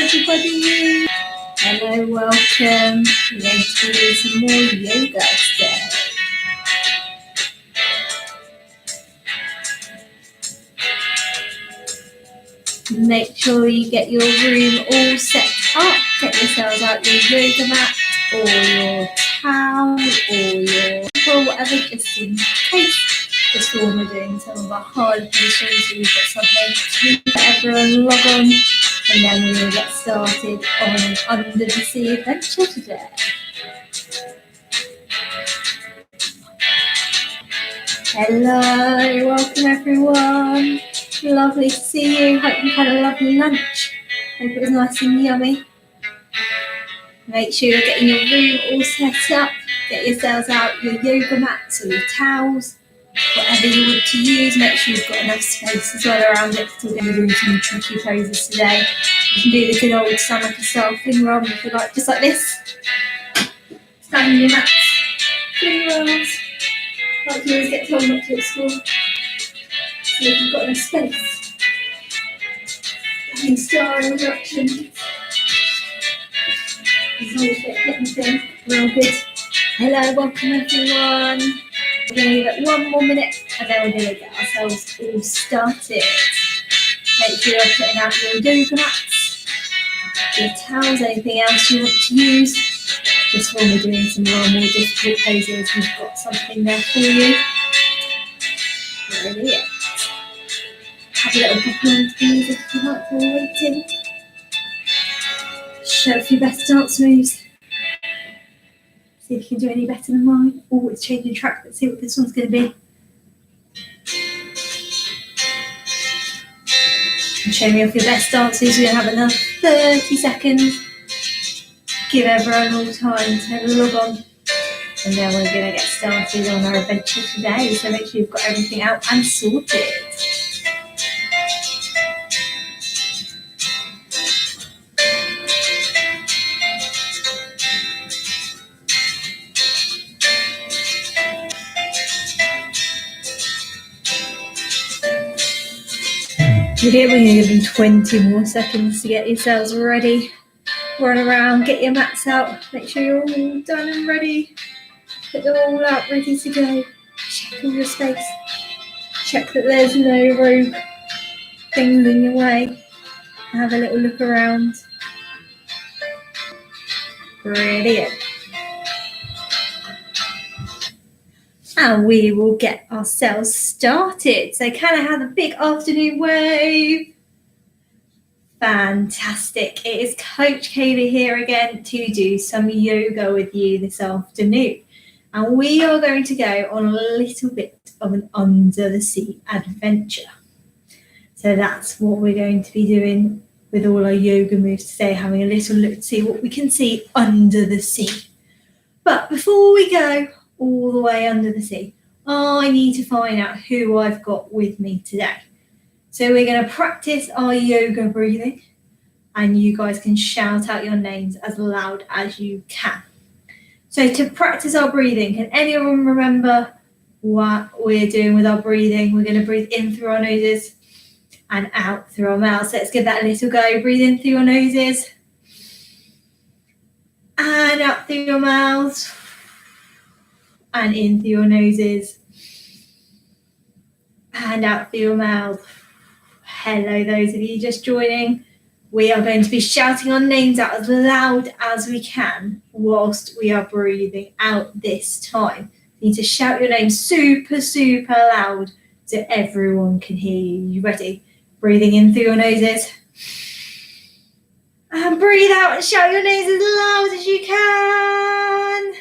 everybody. Hello, welcome. We're going to do some more yoga today. Make sure you get your room all set up. Get yourselves out your yoga mat or your towel or your whatever, just in case. Just when we're doing some of our hard positions, we've got something to let everyone log on, and then we will get started on an Under the Sea adventure today. Hello, welcome everyone. Lovely to see you. Hope you've had a lovely lunch. Hope it was nice and yummy. Make sure you're getting your room all set up. Get yourselves out your yoga mats or your towels, whatever you want to use. Make sure you've got enough space as well around it, because we're going to be doing some tricky poses today. You can do the good old Samaka style fling roll if you like, just like this. Stand on your mats, fling rolls, like you always get told not to at school. So if you've got enough space, having star introduction. As long as you get anything, real good. Hello, welcome everyone. We're going to give it one more minute and then we're going to get ourselves all started. Make sure you're putting out your yoga mats, your towels, anything else you want to use. Just when we're doing some more difficult poses, we've got something there for you. Brilliant. Have a little couple of these if you like while waiting. Show off your best dance moves. See if you can do any better than mine. Oh, it's changing track. Let's see what this one's going to be. And show me off your best dances. We're going to have another 30 seconds. Give everyone all time to log on. And then we're going to get started on our adventure today. So make sure you've got everything out and sorted. We're going to give them 20 more seconds to get yourselves ready. Run around, get your mats out, make sure you're all done and ready. Put them all out, ready to go. Check all your space. Check that there's no rogue things in your way. Have a little look around. Brilliant. And we will get ourselves started. So can I have a big afternoon wave? Fantastic. It is Coach Kayla here again to do some yoga with you this afternoon. And we are going to go on a little bit of an under the sea adventure. So that's what we're going to be doing with all our yoga moves today, having a little look to see what we can see under the sea. But before we go all the way under the sea, I need to find out who I've got with me today. So we're going to practice our yoga breathing, and you guys can shout out your names as loud as you can. So to practice our breathing, can anyone remember what we're doing with our breathing? We're going to breathe in through our noses and out through our mouths. Let's give that a little go. Breathe in through your noses and out through your mouths and in through your noses and out through your mouth. Hello, those of you just joining. We are going to be shouting our names out as loud as we can whilst we are breathing out this time. You need to shout your name super, super loud so everyone can hear you. You ready? Breathing in through your noses. And breathe out and shout your names as loud as you can.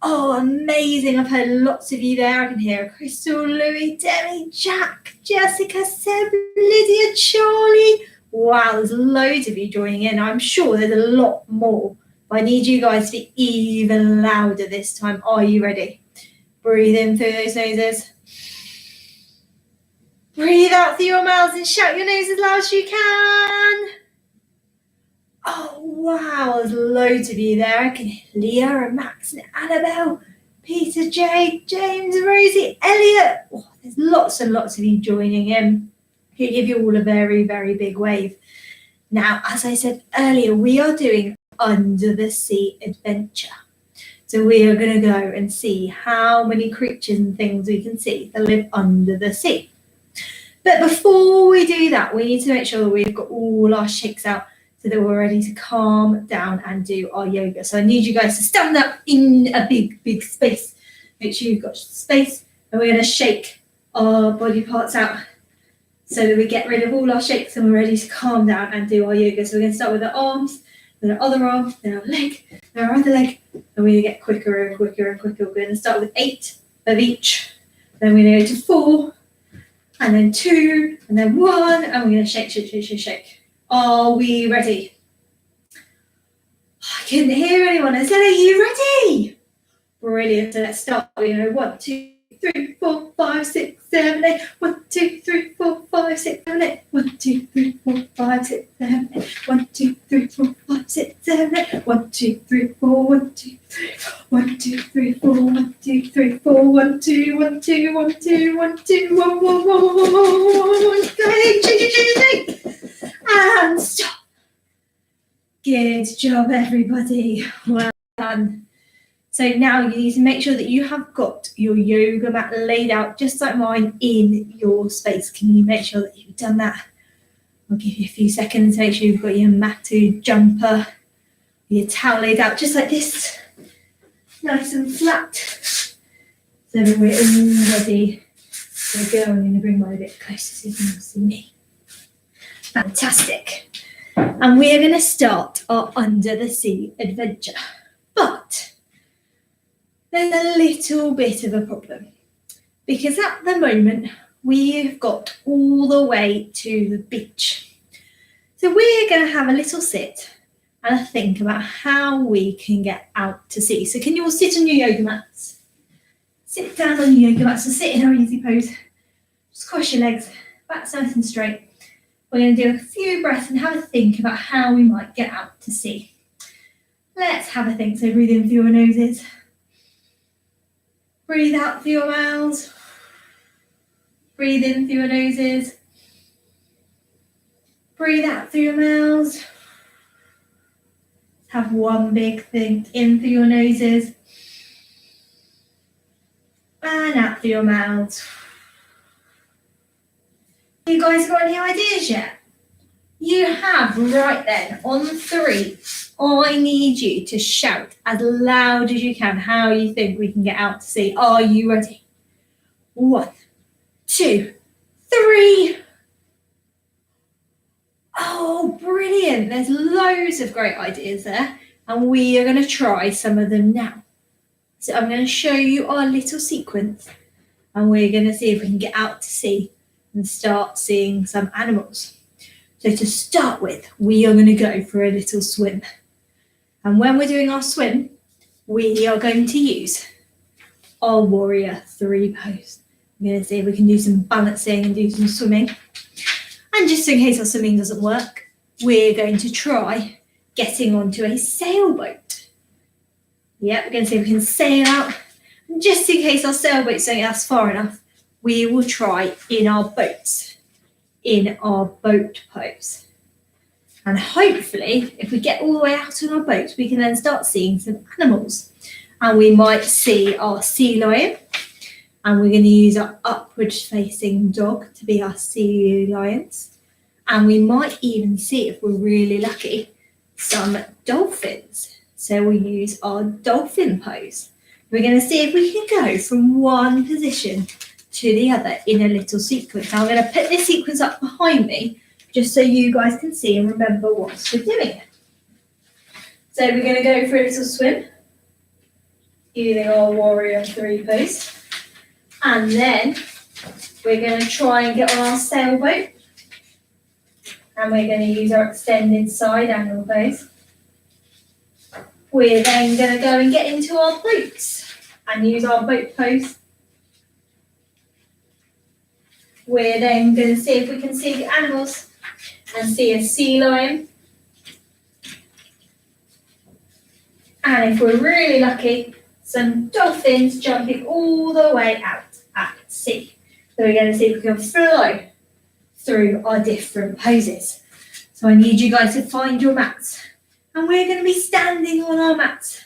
Oh, amazing. I've heard lots of you there. I can hear Crystal, Louie, Demi, Jack, Jessica, Seb, Lydia, Charlie. Wow, there's loads of you joining in. I'm sure there's a lot more. But I need you guys to be even louder this time. Are you ready? Breathe in through those noses. Breathe out through your mouths and shout your names as loud as you can. Oh, wow, there's loads of you there. I can hear Leah and Max and Annabelle, Peter, Jade, James, Rosie, Elliot. Oh, there's lots and lots of you joining in. I'll give you all a very, very big wave. Now, as I said earlier, we are doing under the sea adventure. So we are going to go and see how many creatures and things we can see that live under the sea. But before we do that, we need to make sure that we've got all our shakes out so that we're ready to calm down and do our yoga. So I need you guys to stand up in a big space. Make sure you've got space, and we're going to shake our body parts out so that we get rid of all our shakes and we're ready to calm down and do our yoga. So we're going to start with our arms, then our other arm, then our leg, then our other leg, and we're going to get quicker and quicker and quicker. We're going to start with 8 of each, then we're going to go to 4, and then 2, and then 1, and we're going to shake. Are we ready? I couldn't hear anyone. I said, are you ready? Brilliant. So let's start. We go 1, 2, 3, 4, 5, 6, 7, 8. 1, 2, 3, 4, 5, 6, 7, 8. 1, 2, 3, 4, 5, 6, 7, 8. 1, 2, 3, 4, 5, 6, 7, 8. 1, 2, 3, 4, 1, 2, 3, 1, 2, 3, 4, 1, 2, 3, 4, 1, 2, 1, 2, 1, 2, 1, 2, 1, 1, 1, 1, 1. Go ahead, shake. And stop. Good job, everybody. Well done. So now you need to make sure that you have got your yoga mat laid out just like mine in your space. Can you make sure that you've done that? I'll give you a few seconds to make sure you've got your mattu jumper, your towel laid out just like this, nice and flat. So that we're all ready to go. I'm going to bring mine a bit closer so you can see me. Fantastic. And we are going to start our under the sea adventure. But there's a little bit of a problem, because at the moment we've got all the way to the beach. So we're going to have a little sit and a think about how we can get out to sea. So can you all sit on your yoga mats? Sit down on your yoga mats and sit in our easy pose. Just cross your legs, back's nice and straight. We're going to do a few breaths and have a think about how we might get out to sea. Let's have a think. So breathe in through your noses. Breathe out through your mouths. Breathe in through your noses. Breathe out through your mouths. Have one big think in through your noses. And out through your mouths. You guys got any ideas yet? You have. Right then, on 3, I need you to shout as loud as you can how you think we can get out to sea. Are you ready? 1, 2, 3. Oh, brilliant. There's loads of great ideas there, and we are going to try some of them now. So I'm going to show you our little sequence, and we're going to see if we can get out to sea and start seeing some animals. So to start with, we are going to go for a little swim. And when we're doing our swim, we are going to use our warrior 3 pose. We're going to see if we can do some balancing and do some swimming. And just in case our swimming doesn't work, we're going to try getting onto a sailboat. Yeah, we're going to see if we can sail out. And just in case our sailboats don't get us far enough, we will try in our boats, in our boat pose. And hopefully, if we get all the way out on our boat, we can then start seeing some animals. And we might see our sea lion, and we're going to use our upward facing dog to be our sea lions. And we might even see, if we're really lucky, some dolphins. So we'll use our dolphin pose. We're going to see if we can go from one position to the other in a little sequence. Now I'm going to put this sequence up behind me just so you guys can see and remember what we're doing. So we're going to go for a little swim using our warrior 3 pose, and then we're going to try and get on our sailboat, and we're going to use our extended side angle pose. We're then going to go and get into our boats and use our boat pose. We're then going to see if we can see the animals and see a sea lion. And if we're really lucky, some dolphins jumping all the way out at sea. So we're going to see if we can flow through our different poses. So I need you guys to find your mats. And we're going to be standing on our mats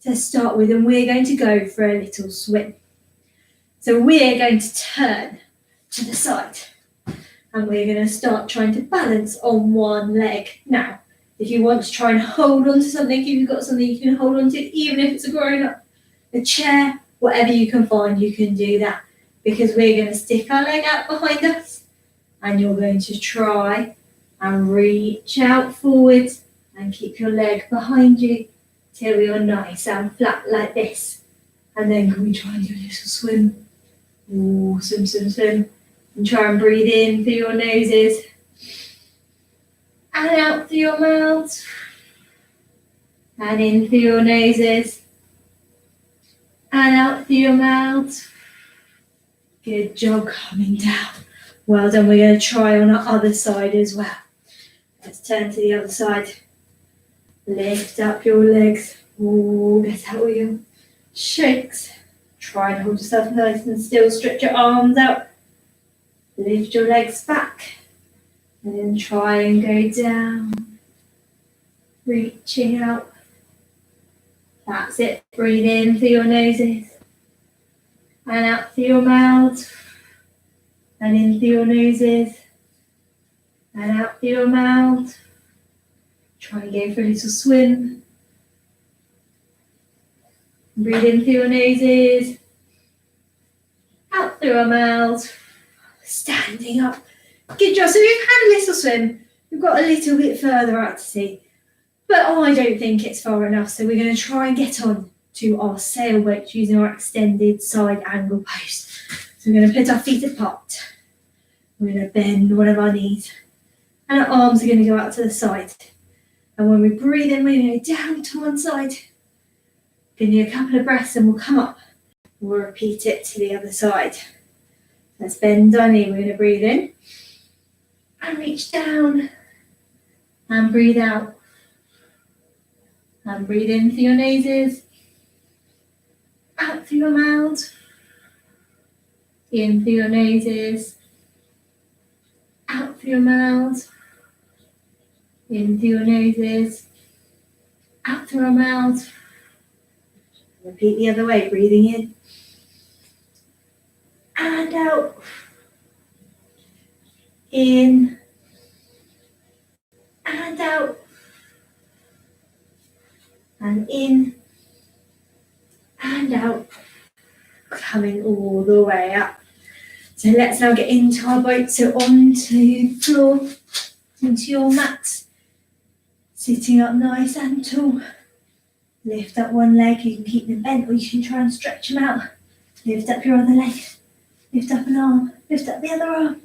to start with, and we're going to go for a little swim. So we're going to turn to the side, and we're going to start trying to balance on one leg. Now, if you want to try and hold on to something, if you've got something you can hold on to, even if it's a grown-up, a chair, whatever you can find, you can do that. Because we're going to stick our leg out behind us, and you're going to try and reach out forwards and keep your leg behind you till you're nice and flat like this. And then can we try and do a little swim? Ooh, swim, swim, swim. And try and breathe in through your noses and out through your mouths. And in through your noses and out through your mouths. Good job, coming down. Well done. We're going to try on our other side as well. Let's turn to the other side. Lift up your legs. Ooh, get out with your shakes. Try and hold yourself nice and still. Stretch your arms out. Lift your legs back. And then try and go down. Reaching out. That's it. Breathe in through your noses. And out through your mouths. And in through your noses. And out through your mouth. Try and go for a little swim. Breathe in through your noses. Out through our mouths. Standing up. Good job. So we've had a little swim. We've got a little bit further out to sea. But I don't think it's far enough. So we're going to try and get on to our sailboat using our extended side angle pose. So we're going to put our feet apart. We're going to bend one of our knees. And our arms are going to go out to the side. And when we breathe in, we're going to go down to one side. Give you a couple of breaths and we'll come up. We'll repeat it to the other side. Let's bend our knee. We're going to breathe in. And reach down. And breathe out. And breathe in through your noses. Out through your mouth. In through your noses. Out through your mouth. In through your noses. Out through our mouth. Repeat the other way. Breathing in. And out. In. And out. And in. And out. Coming all the way up. So let's now get into our boat. So onto the floor, into your mat. Sitting up nice and tall. Lift up one leg. You can keep them bent or you can try and stretch them out. Lift up your other leg. Lift up an arm. Lift up the other arm.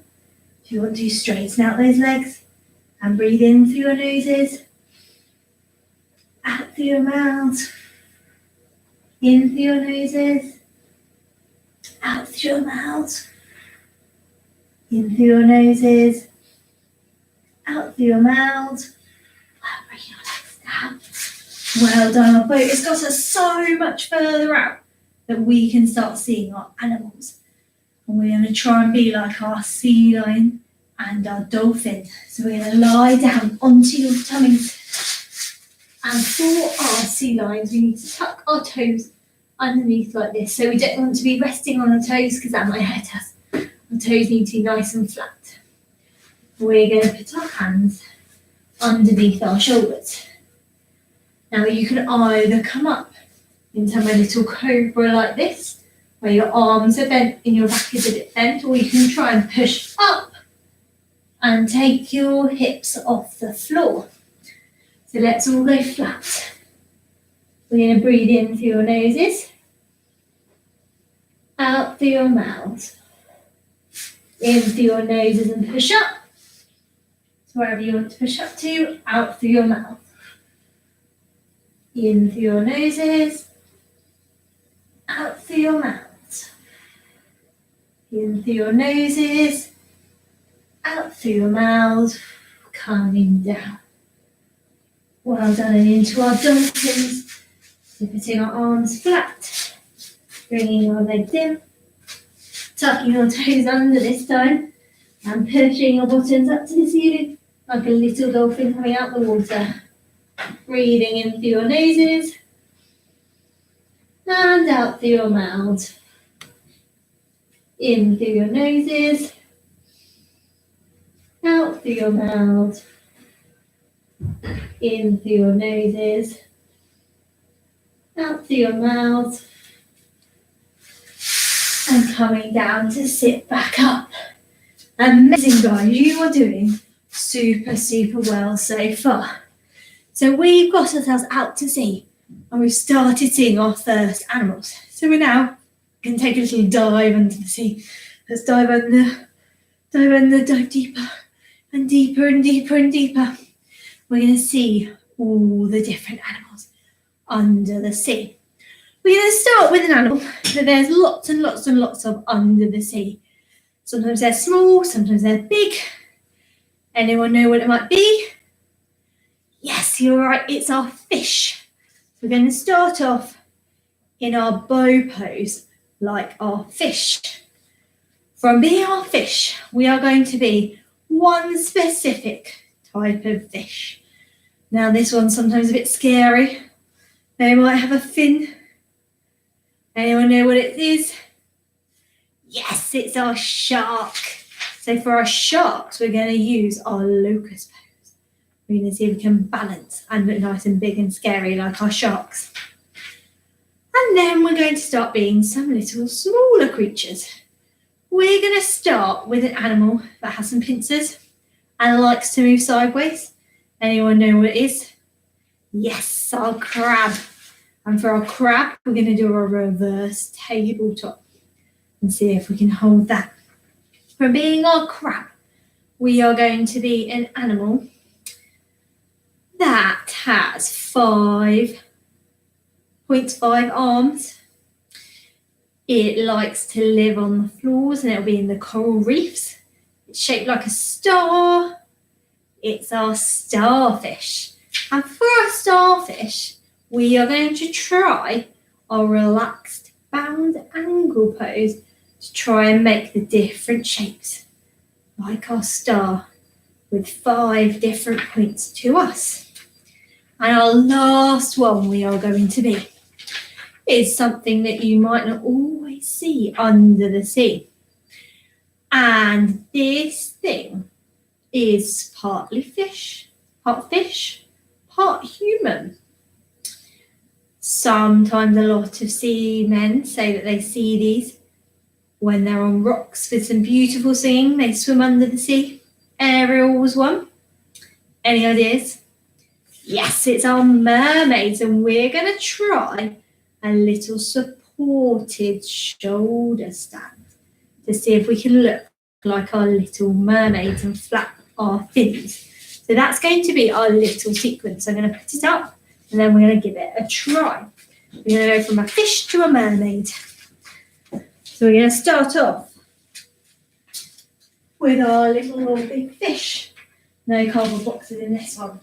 If you want to, straighten out those legs. And breathe in through your noses. Out through your mouth. In through your noses. Out through your mouth. In through your noses. Out through your mouth. And bring your legs down. Well done. Our boat has got us so much further out that we can start seeing our animals. And we're going to try and be like our sea lion and our dolphin. So we're going to lie down onto your tummies. And for our sea lions, we need to tuck our toes underneath like this. So we don't want to be resting on our toes because that might hurt us. Our toes need to be nice and flat. We're going to put our hands underneath our shoulders. Now you can either come up into my little cobra like this, where your arms are bent and your back is a bit bent, or you can try and push up and take your hips off the floor. So let's all go flat. We're going to breathe in through your noses, out through your mouths, in through your noses and push up. So wherever you want to push up to, out through your mouth. In through your noses, out through your mouths. In through your noses, out through your mouths, coming down. Well done, and into our dolphins. So putting our arms flat, bringing our legs in, tucking your toes under this time, and pushing your bottoms up to the ceiling. like a little dolphin coming out the water. Breathing in through your noses and out through your mouth. In through your noses, out through your mouth. In through your noses, out through your mouth. And coming down to sit back up. Amazing, guys. You are doing super, super well so far. So we've got ourselves out to sea and we've started seeing our first animals. So we're now going to take a little dive under the sea. Let's dive under, dive deeper and deeper and deeper and deeper. We're going to see all the different animals under the sea. We're going to start with an animal that there's lots and lots and lots of under the sea. Sometimes they're small, sometimes they're big. Anyone know what it might be? Yes, you're right, it's our fish. We're going to start off in our bow pose, like our fish. From being our fish, we are going to be one specific type of fish. Now this one's sometimes a bit scary. They might have a fin. Anyone know what it is? Yes, it's our shark. So for our sharks, we're going to use our locust pose. We're going to see if we can balance and look nice and big and scary like our sharks. And then we're going to start being some little smaller creatures. We're going to start with an animal that has some pincers and likes to move sideways. Anyone know what it is? Yes, our crab. And for our crab, we're going to do a reverse tabletop and see if we can hold that. From being our crab, we are going to be an animal that has 5.5 arms. It likes to live on the floors and it'll be in the coral reefs. It's shaped like a star. It's our starfish. And for our starfish, we are going to try our relaxed bound angle pose to try and make the different shapes, like our star, with 5 different points to us. And our last one we are going to be is something that you might not always see under the sea. And this thing is partly fish, part human. Sometimes a lot of seamen say that they see these when they're on rocks with some beautiful singing. They swim under the sea. Ariel was one. Any ideas? Yes, it's our mermaids, and we're going to try a little supported shoulder stand to see if we can look like our little mermaids and flap our fins. So that's going to be our little sequence. I'm going to put it up and then we're going to give it a try. We're going to go from a fish to a mermaid. So we're going to start off with our little big fish. No cardboard boxes in this one.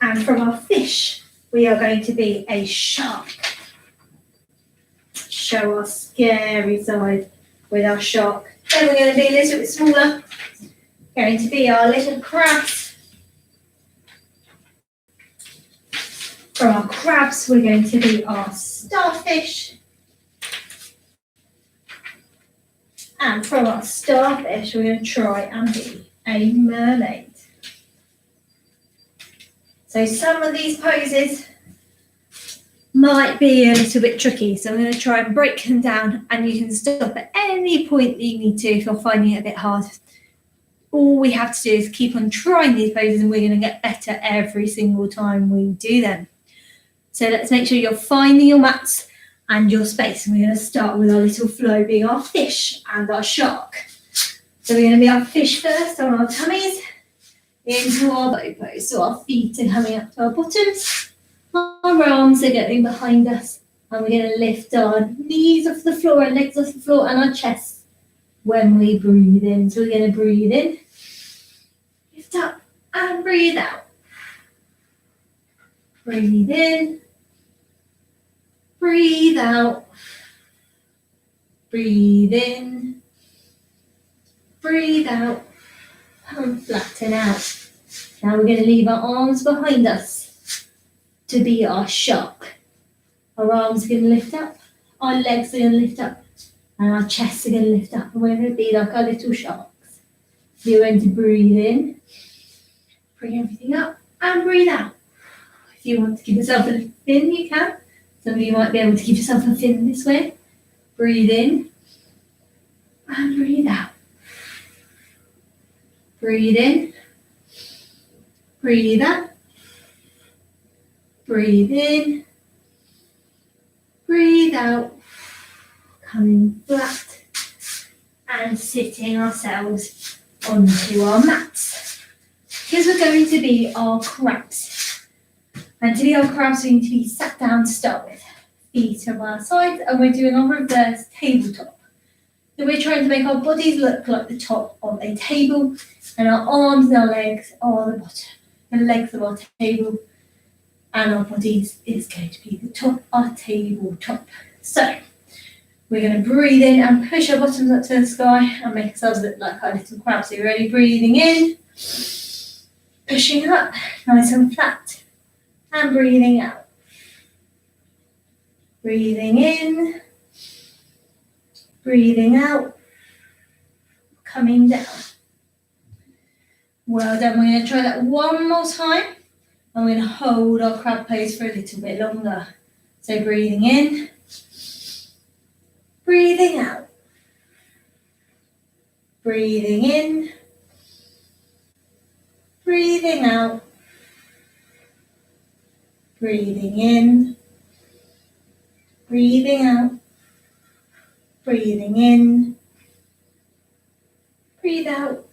And from our fish, we are going to be a shark. Show our scary side with our shark. Then we're going to be a little bit smaller. Going to be our little crabs. From our crabs, we're going to be our starfish. And from our starfish, we're going to try and be a mermaid. So some of these poses might be a little bit tricky. So I'm going to try and break them down, and you can stop at any point that you need to if you're finding it a bit hard. All we have to do is keep on trying these poses, and we're going to get better every single time we do them. So let's make sure you're finding your mats and your space. And we're going to start with our little flow being our fish and our shark. So we're going to be our fish first on our tummies into our bow pose. So our feet are coming up to our bottoms. Our arms are getting behind us. And we're going to lift our knees off the floor and legs off the floor and our chest when we breathe in. So we're going to breathe in, lift up and breathe out. Breathe in, breathe out, breathe in, breathe out, and flatten out. Now we're going to leave our arms behind us to be our shark. Our arms are going to lift up, our legs are going to lift up, and our chests are going to lift up. And we're going to be like our little sharks. So you're going to breathe in, bring everything up, and breathe out. If you want to give yourself a fin, you can. Some of you might be able to give yourself a fin this way. Breathe in, and breathe out. Breathe in, breathe out. Breathe in, breathe out. Coming flat and sitting ourselves onto our mats. Because we're going to be our crabs. And to be our crabs, we need to be sat down to start with. Feet on our sides, and we're doing our reverse tabletop. So we're trying to make our bodies look like the top of a table, and our arms and our legs are the bottom. The legs of our table, and our bodies is going to be the top of our tabletop. So we're going to breathe in and push our bottoms up to the sky and make ourselves look like our little crabs. So you're ready? Breathing in, pushing up, nice and flat, and breathing out. Breathing in, breathing out, coming down. Well done. We're going to try that one more time. And we're going to hold our crab pose for a little bit longer. So breathing in, breathing out. Breathing in, breathing out. Breathing in, breathing out. Breathing in, breathe out.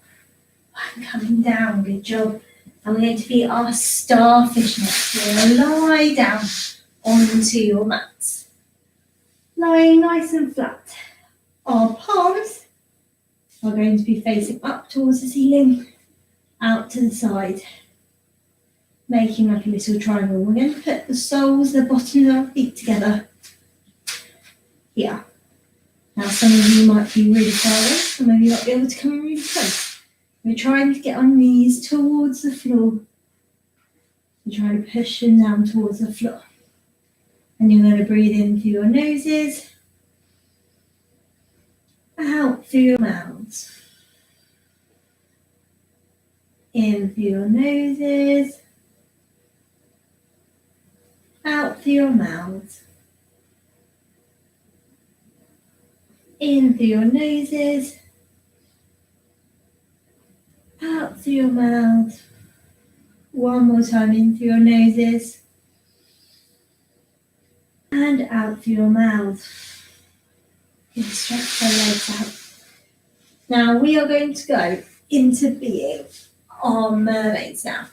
And coming down, good job. And we're going to be our starfish next. We're going to lie down onto your mats. Lying nice and flat. Our palms are going to be facing up towards the ceiling, out to the side, making like a little triangle. We're going to put the soles, the bottoms of our feet together here. Now some of you might be really far away, some of you might be able to come really close. We're trying to get our knees towards the floor. We're trying to push them down towards the floor. And you're going to breathe in through your noses, out through your mouths. In through your noses, out through your mouths. In through your noses, out through your mouths. One more time, in through your noses and out through your mouth. Good, stretch your legs out. Now we are going to go into being our mermaids now.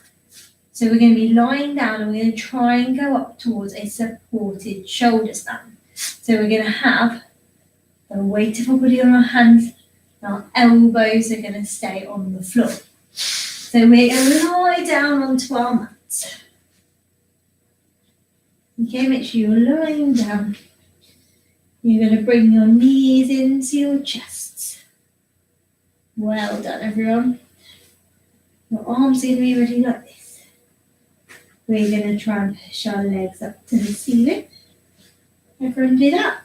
So we're going to be lying down and we're going to try and go up towards a supported shoulder stand. So we're going to have the weight of our body on our hands, and our elbows are going to stay on the floor. So we're going to lie down onto our mats. Okay, make sure you're lying down. You're going to bring your knees into your chests. Well done, everyone. Your arms are going to be ready like this. We're going to try and push our legs up to the ceiling. Everyone do that.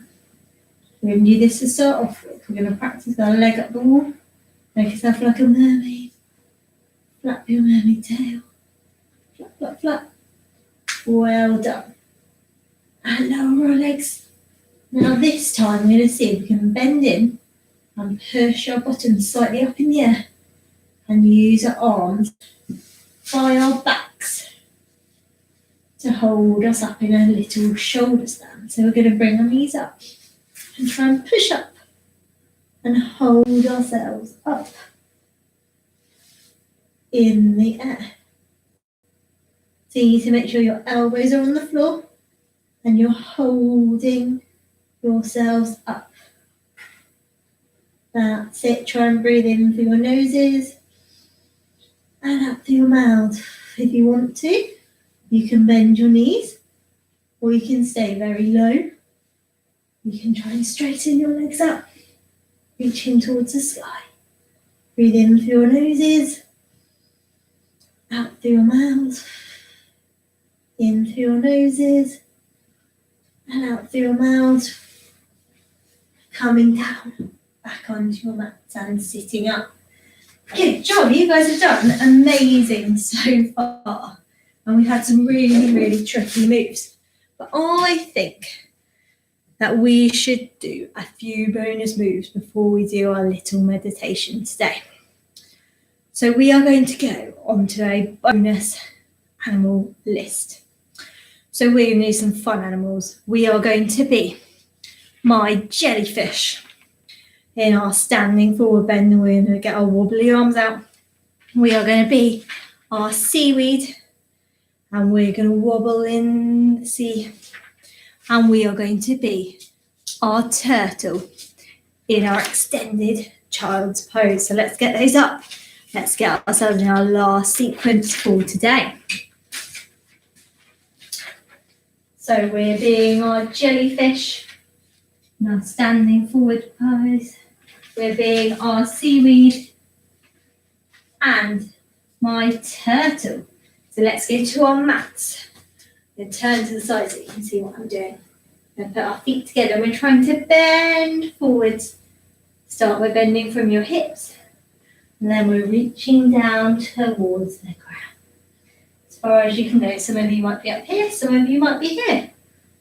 We're going to do this to start off with. We're going to practice our leg up the wall. Make yourself like a mermaid. Flap your mermaid tail. Flap, flap, flap. Well done. And lower our legs. Now this time we're going to see if we can bend in and push our bottoms slightly up in the air and use our arms by our backs to hold us up in a little shoulder stand. So we're going to bring our knees up and try and push up and hold ourselves up in the air. So you need to make sure your elbows are on the floor and you're holding yourselves up. That's it. Try and breathe in through your noses and out through your mouth. If you want to, you can bend your knees or you can stay very low. You can try and straighten your legs up, reaching towards the sky. Breathe in through your noses Out through your mouth, in through your noses, and out through your mouth. Coming down, back onto your mat and sitting up. Good job, you guys have done amazing so far. And we've had some really, really tricky moves. But I think that we should do a few bonus moves before we do our little meditation today. So we are going to go onto a bonus animal list. So we're going to do some fun animals. We are going to be my jellyfish in our standing forward bend. We're going to get our wobbly arms out. We are going to be our seaweed, and we're going to wobble in the sea. And we are going to be our turtle in our extended child's pose. So let's get those up. Let's get ourselves in our last sequence for today. So we're being our jellyfish in our standing forward pose. We're being our seaweed and my turtle. So let's go to our mats. Then turn to the side so you can see what I'm doing. And put our feet together. We're trying to bend forwards. Start by bending from your hips. And then we're reaching down towards the ground. As far as you can go. Some of you might be up here, some of you might be here.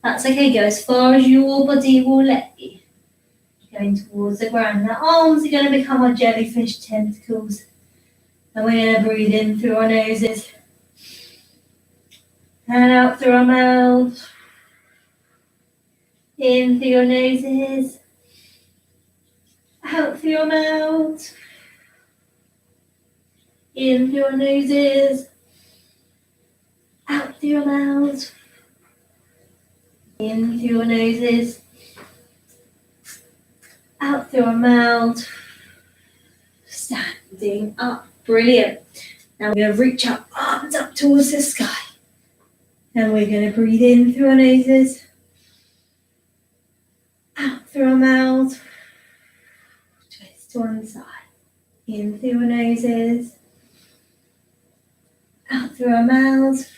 That's okay, go as far as your body will let you. Going towards the ground. Our arms are going to become our jellyfish tentacles. And we're going to breathe in through our noses. And out through our mouths. In through your noses. Out through your mouths. In through your noses. Out through your mouths. In through your noses. Out through our mouths. Standing up. Brilliant. Now we're going to reach our arms up towards the sky. And we're going to breathe in through our noses. Out through our mouths. Twist to one side. In through our noses. Out through our mouths.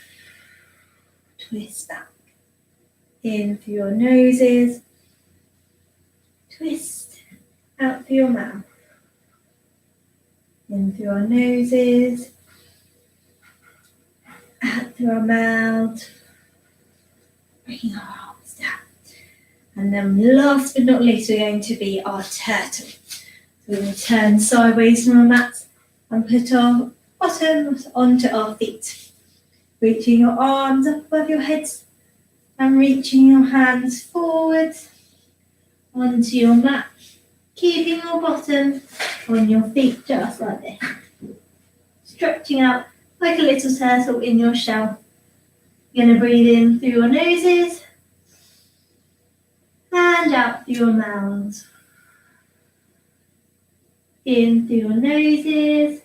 Twist back. In through your noses. Twist. Out through your mouth. In through our noses. Out through our mouth. Bring our arms down. And then last but not least, we're going to be our turtle. So we're going to turn sideways from our mat and put our bottoms onto our feet. Reaching your arms up above your heads and reaching your hands forward onto your mat. Keeping your bottom on your feet just like this. Stretching out like a little turtle in your shell. You're going to breathe in through your noses and out through your mouths. In through your noses,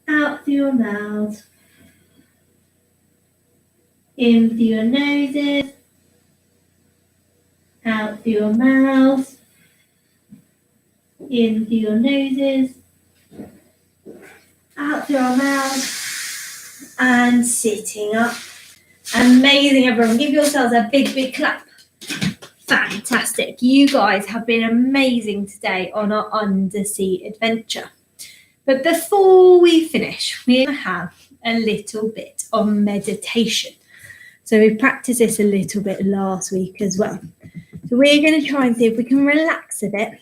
out through your mouths. In through your noses, out through your mouths. In through your noses, out through our mouths, and sitting up. Amazing, everyone. Give yourselves a big, big clap. Fantastic. You guys have been amazing today on our undersea adventure. But before we finish, we're going to have a little bit of meditation. So we practiced this a little bit last week as well. So we're going to try and see if we can relax a bit,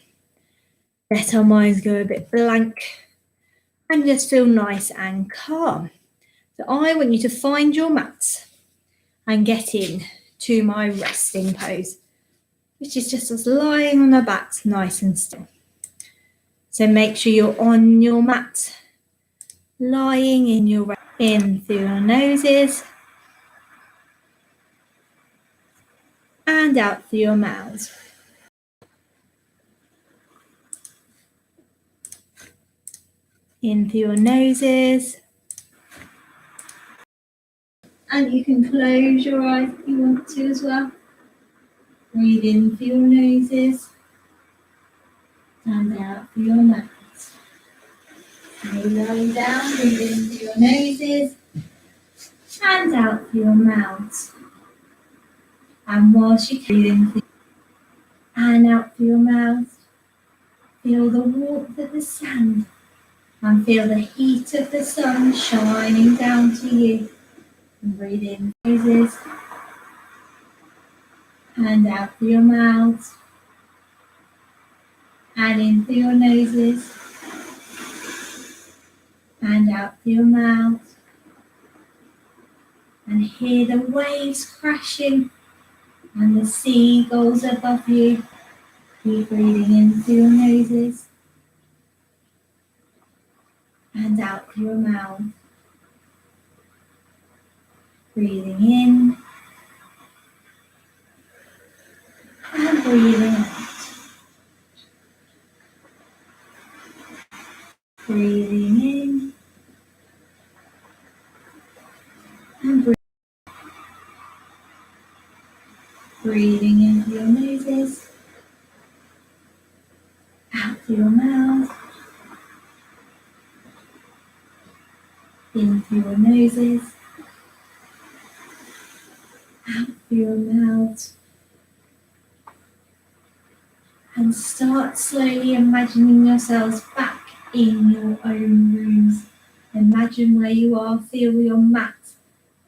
let our minds go a bit blank, and just feel nice and calm. So I want you to find your mats and get in to my resting pose, which is just us lying on our backs nice and still. So make sure you're on your mat, lying in your in through your noses and out through your mouths. In through your noses. And you can close your eyes if you want to as well. Breathe in through your noses and out through your mouth. Okay, lying down, breathe in through your noses and out through your mouth. And whilst you breathe in through and out through your mouth, feel the warmth of the sand and feel the heat of the sun shining down to you. And breathe in through your noses and out through your mouth. And in through your noses and out through your mouth. And hear the waves crashing and the seagulls above you. Keep breathing in through your noses and out through your mouth. Breathing in and breathing out. Breathing in and breathing in through your noses, out through your mouth, in through your noses, out through your mouth. And start slowly imagining yourselves back in your own rooms. Imagine where you are, feel your mat,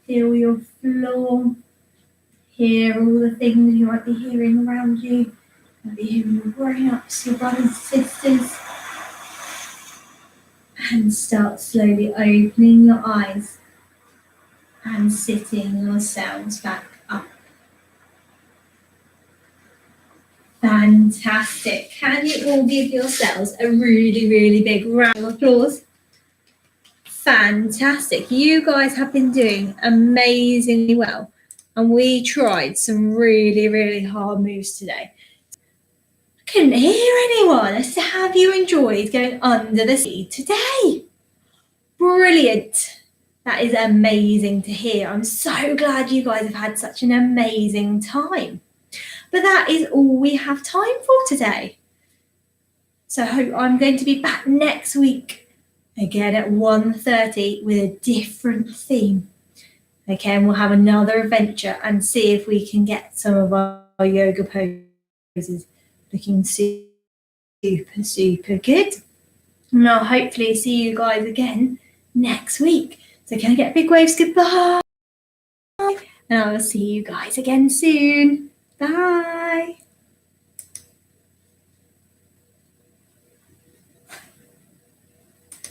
feel your floor, hear all the things you might be hearing around you. You might be hearing your grown-ups, your brothers and sisters. And start slowly opening your eyes and sitting yourselves back up. Fantastic. Can you all give yourselves a really, really big round of applause? Fantastic. You guys have been doing amazingly well. And we tried some really, really hard moves today. I couldn't hear anyone. So have you enjoyed going under the sea today? Brilliant. That is amazing to hear. I'm so glad you guys have had such an amazing time. But that is all we have time for today. So I'm going to be back next week, again at 1:30 with a different theme. Okay, and we'll have another adventure and see if we can get some of our yoga poses looking super, super good. And I'll hopefully see you guys again next week. So can I get big waves goodbye? And I will see you guys again soon. Bye.